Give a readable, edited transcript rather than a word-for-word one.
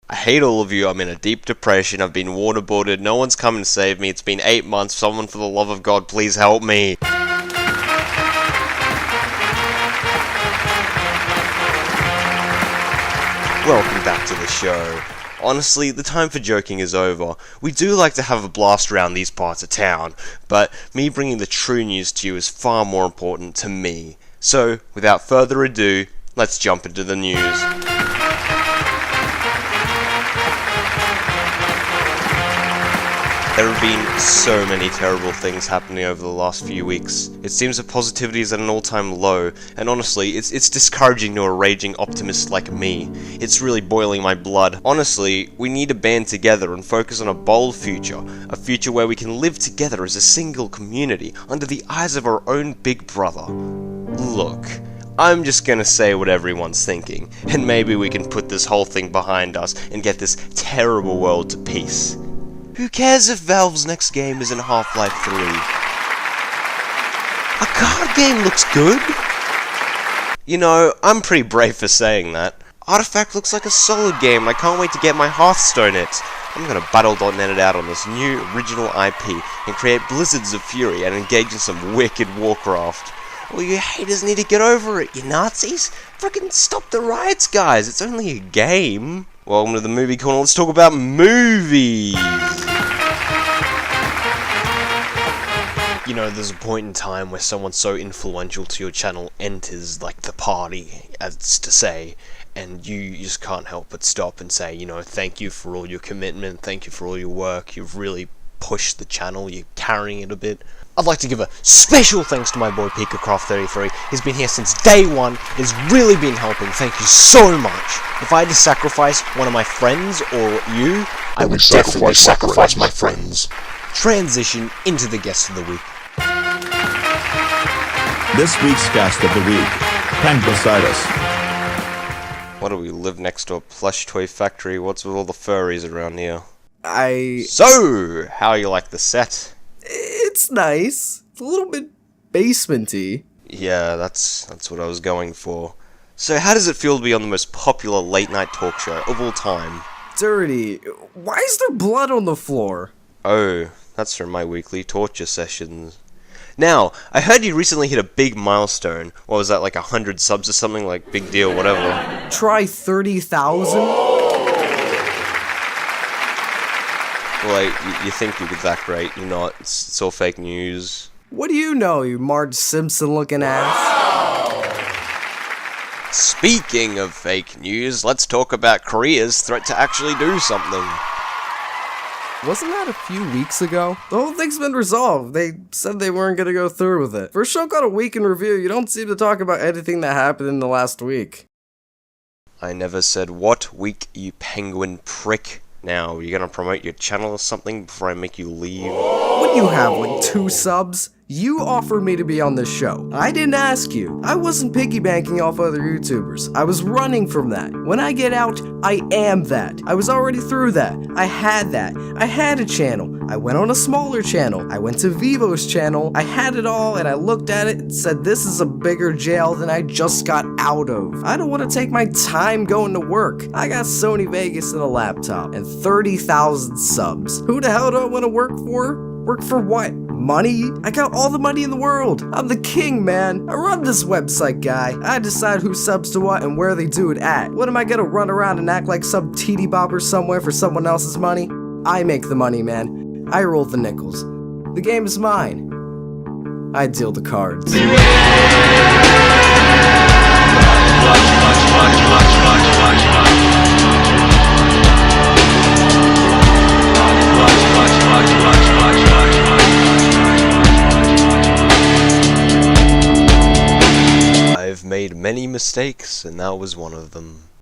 I hate all of you, I'm in a deep depression, I've been waterboarded, no one's come to save me, it's been 8 months, someone for the love of God, please help me. Welcome back to the show. Honestly, the time for joking is over. We do like to have a blast around these parts of town, but me bringing the true news to you is far more important to me. So, without further ado, let's jump into the news. There have been so many terrible things happening over the last few weeks. It seems that positivity is at an all-time low, and honestly, it's discouraging to a raging optimist like me. It's really boiling my blood. Honestly, we need to band together and focus on a bold future, a future where we can live together as a single community, under the eyes of our own big brother. Look, I'm just gonna say what everyone's thinking, and maybe we can put this whole thing behind us and get this terrible world to peace. Who cares if Valve's next game isn't Half-Life 3? A card game looks good? You know, I'm pretty brave for saying that. Artifact looks like a solid game and I can't wait to get my Hearthstone it. I'm gonna Battle.net it out on this new original IP and create blizzards of fury and engage in some wicked Warcraft. Well, you haters need to get over it, you Nazis! Frickin' stop the riots, guys! It's only a game! Welcome to the movie corner, let's talk about movies! You know, there's a point in time where someone so influential to your channel enters, like, the party, as to say, and you just can't help but stop and say, you know, thank you for all your commitment, thank you for all your work, you've really pushed the channel, you're carrying it a bit. I'd like to give a special thanks to my boy PikaCraft33. He's been here since day one. He's really been helping. Thank you so much. If I had to sacrifice one of my friends or you, I would definitely sacrifice my friends. Transition into the guest of the week. This week's guest of the week, Ken beside us. What do we live next to a plush toy factory? What's with all the furries around here? So, how you like the set? It's nice. It's a little bit basement-y. Yeah, that's what I was going for. So how does it feel to be on the most popular late-night talk show of all time? Dirty. Why is there blood on the floor? Oh, that's from my weekly torture sessions. Now, I heard you recently hit a big milestone. What was that, like 100 subs or something? Like, big deal, whatever. Try 30,000? Well, you think you're that great, you're not. It's all fake news. What do you know, you Marge Simpson-looking ass? Speaking of fake news, let's talk about Korea's threat to actually do something. Wasn't that a few weeks ago? The whole thing's been resolved. They said they weren't gonna go through with it. For a show called A Week in Review, you don't seem to talk about anything that happened in the last week. I never said what week, you penguin prick. Now, you're gonna promote your channel or something before I make you leave? What do you have, like 2 subs? You offered me to be on this show. I didn't ask you. I wasn't piggy banking off other YouTubers. I was running from that. When I get out, I am that. I was already through that. I had that. I had a channel. I went on a smaller channel. I went to Vivo's channel. I had it all and I looked at it and said this is a bigger jail than I just got out of. I don't want to take my time going to work. I got Sony Vegas and a laptop and 30,000 subs. Who the hell do I want to work for? Work for what? Money? I got all the money in the world. I'm the king, man. I run this website, guy. I decide who subs to what and where they do it at. What am I gonna run around and act like some teeny bopper somewhere for someone else's money? I make the money, man. I roll the nickels. The game is mine. I deal the cards. I've made many mistakes, and that was one of them.